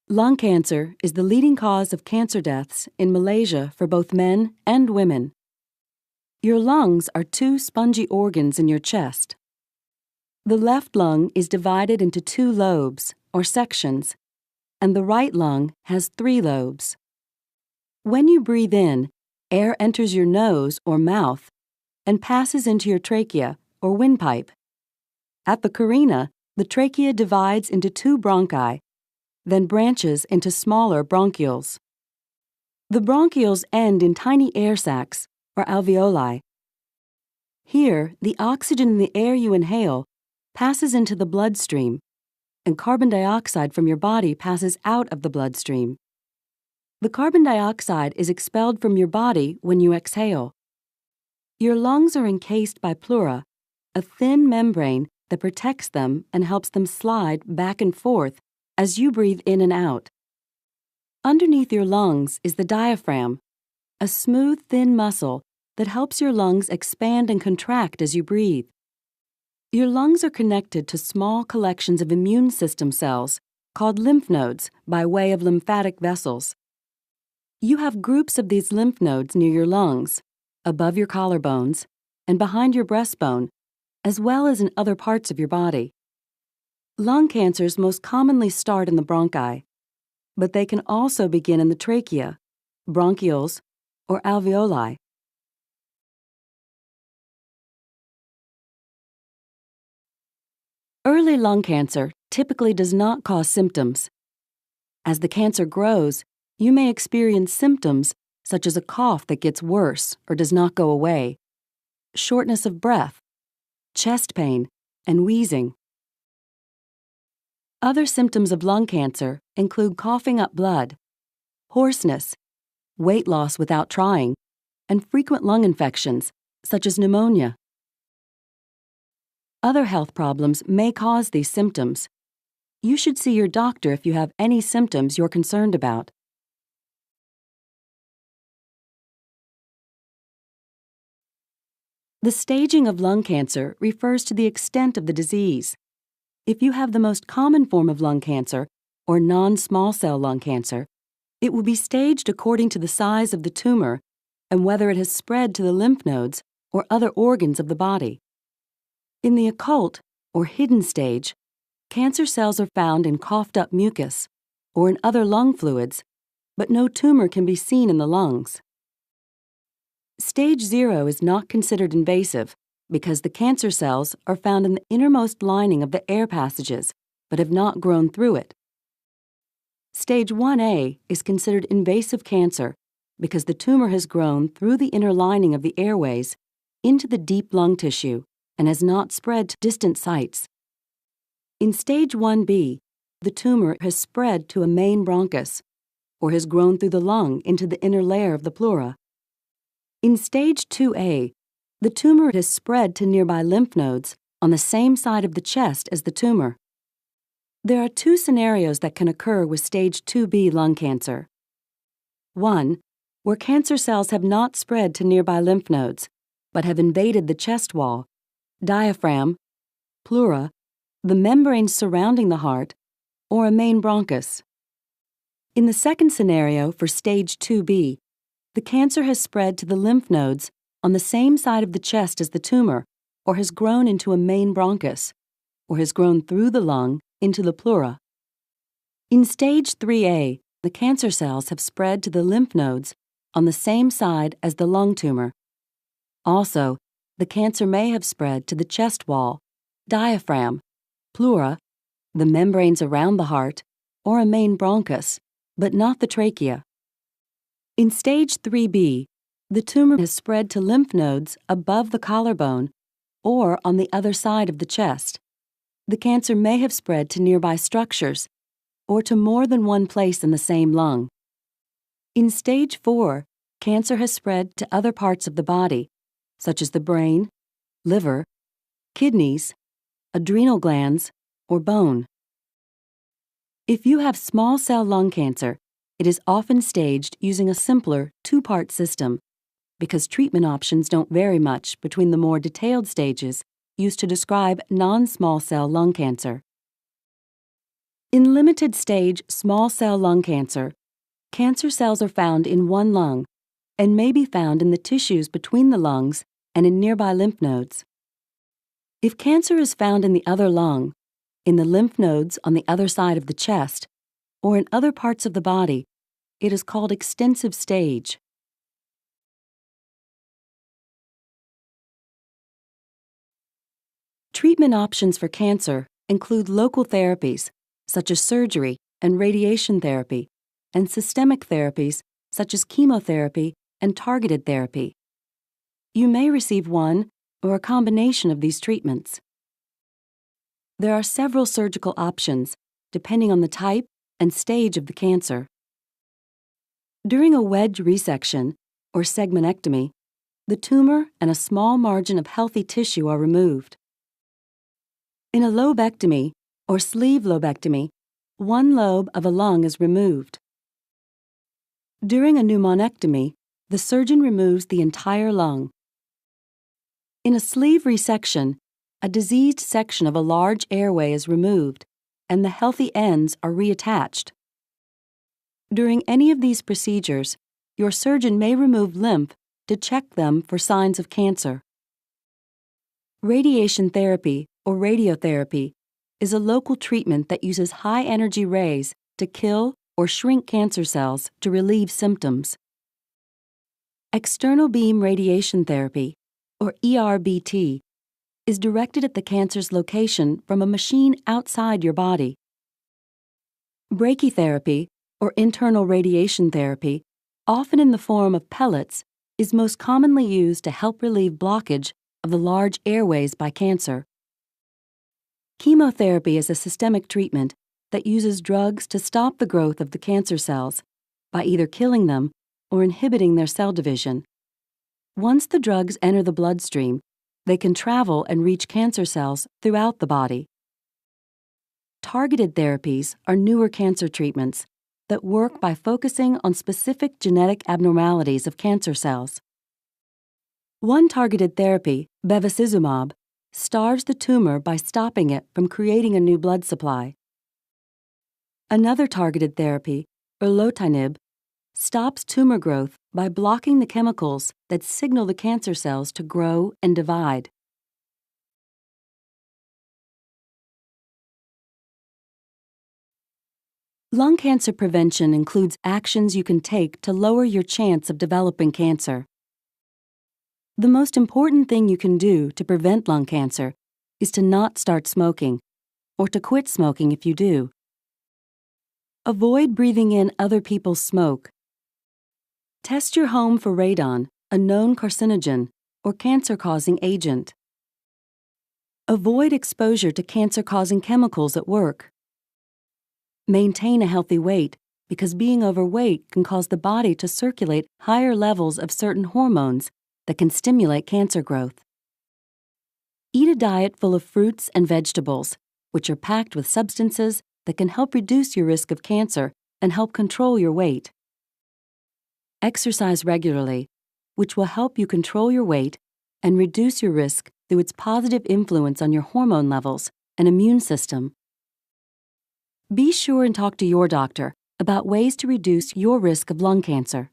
Lung cancer is the leading cause of cancer deaths in Malaysia for both men and women. Your lungs are two spongy organs in your chest. The left lung is divided into two lobes, or sections, and the right lung has 3 lobes. When you breathe in, air enters your nose or mouth and passes into your trachea or windpipe. At the carina, the trachea divides into 2 bronchi, then branches into smaller bronchioles. The bronchioles end in tiny air sacs, or alveoli. Here, the oxygen in the air you inhale passes into the bloodstream, and carbon dioxide from your body passes out of the bloodstream. The carbon dioxide is expelled from your body when you exhale. Your lungs are encased by pleura, a thin membrane that protects them and helps them slide back and forth as you breathe in and out. Underneath your lungs is the diaphragm, a smooth, thin muscle that helps your lungs expand and contract as you breathe. Your lungs are connected to small collections of immune system cells called lymph nodes by way of lymphatic vessels. You have groups of these lymph nodes near your lungs, above your collarbones, and behind your breastbone, as well as in other parts of your body. Lung cancers most commonly start in the bronchi, but they can also begin in the trachea, bronchioles, or alveoli. Early lung cancer typically does not cause symptoms. As the cancer grows, you may experience symptoms such as a cough that gets worse or does not go away, shortness of breath, chest pain, and wheezing. Other symptoms of lung cancer include coughing up blood, hoarseness, weight loss without trying, and frequent lung infections, such as pneumonia. Other health problems may cause these symptoms. You should see your doctor if you have any symptoms you're concerned about. The staging of lung cancer refers to the extent of the disease. If you have the most common form of lung cancer, or non-small cell lung cancer, it will be staged according to the size of the tumor and whether it has spread to the lymph nodes or other organs of the body. In the occult, or hidden stage, cancer cells are found in coughed-up mucus or in other lung fluids, but no tumor can be seen in the lungs. Stage 0 is not considered invasive because the cancer cells are found in the innermost lining of the air passages, but have not grown through it. Stage 1A is considered invasive cancer because the tumor has grown through the inner lining of the airways into the deep lung tissue and has not spread to distant sites. In Stage 1B, the tumor has spread to a main bronchus, or has grown through the lung into the inner layer of the pleura. In Stage 2A, the tumor has spread to nearby lymph nodes on the same side of the chest as the tumor. There are 2 scenarios that can occur with Stage 2B lung cancer. 1, where cancer cells have not spread to nearby lymph nodes, but have invaded the chest wall, diaphragm, pleura, the membranes surrounding the heart, or a main bronchus. In the second scenario for Stage 2B, the cancer has spread to the lymph nodes on the same side of the chest as the tumor, or has grown into a main bronchus, or has grown through the lung into the pleura. In Stage 3A, the cancer cells have spread to the lymph nodes on the same side as the lung tumor. Also, the cancer may have spread to the chest wall, diaphragm, pleura, the membranes around the heart, or a main bronchus, but not the trachea. In Stage 3B, the tumor has spread to lymph nodes above the collarbone or on the other side of the chest. The cancer may have spread to nearby structures or to more than one place in the same lung. In Stage 4, cancer has spread to other parts of the body, such as the brain, liver, kidneys, adrenal glands, or bone. If you have small cell lung cancer, it is often staged using a simpler 2-part system because treatment options don't vary much between the more detailed stages used to describe non-small cell lung cancer. In limited-stage small cell lung cancer, cancer cells are found in one lung and may be found in the tissues between the lungs and in nearby lymph nodes. If cancer is found in the other lung, in the lymph nodes on the other side of the chest, or in other parts of the body, it is called extensive stage. Treatment options for cancer include local therapies, such as surgery and radiation therapy, and systemic therapies, such as chemotherapy and targeted therapy. You may receive one or a combination of these treatments. There are several surgical options, depending on the type and stage of the cancer. During a wedge resection, or segmenectomy, the tumor and a small margin of healthy tissue are removed. In a lobectomy, or sleeve lobectomy, one lobe of a lung is removed. During a pneumonectomy, the surgeon removes the entire lung. In a sleeve resection, a diseased section of a large airway is removed, and the healthy ends are reattached. During any of these procedures, your surgeon may remove lymph to check them for signs of cancer. Radiation therapy, or radiotherapy, is a local treatment that uses high-energy rays to kill or shrink cancer cells to relieve symptoms. External beam radiation therapy, or ERBT, is directed at the cancer's location from a machine outside your body. Brachytherapy, or internal radiation therapy, often in the form of pellets, is most commonly used to help relieve blockage of the large airways by cancer. Chemotherapy is a systemic treatment that uses drugs to stop the growth of the cancer cells by either killing them or inhibiting their cell division. Once the drugs enter the bloodstream, they can travel and reach cancer cells throughout the body. Targeted therapies are newer cancer treatments that work by focusing on specific genetic abnormalities of cancer cells. One targeted therapy, bevacizumab, starves the tumor by stopping it from creating a new blood supply. Another targeted therapy, erlotinib, stops tumor growth by blocking the chemicals that signal the cancer cells to grow and divide. Lung cancer prevention includes actions you can take to lower your chance of developing cancer. The most important thing you can do to prevent lung cancer is to not start smoking, or to quit smoking if you do. Avoid breathing in other people's smoke. Test your home for radon, a known carcinogen, or cancer-causing agent. Avoid exposure to cancer-causing chemicals at work. Maintain a healthy weight, because being overweight can cause the body to circulate higher levels of certain hormones that can stimulate cancer growth. Eat a diet full of fruits and vegetables, which are packed with substances that can help reduce your risk of cancer and help control your weight. Exercise regularly, which will help you control your weight and reduce your risk through its positive influence on your hormone levels and immune system. Be sure and talk to your doctor about ways to reduce your risk of lung cancer.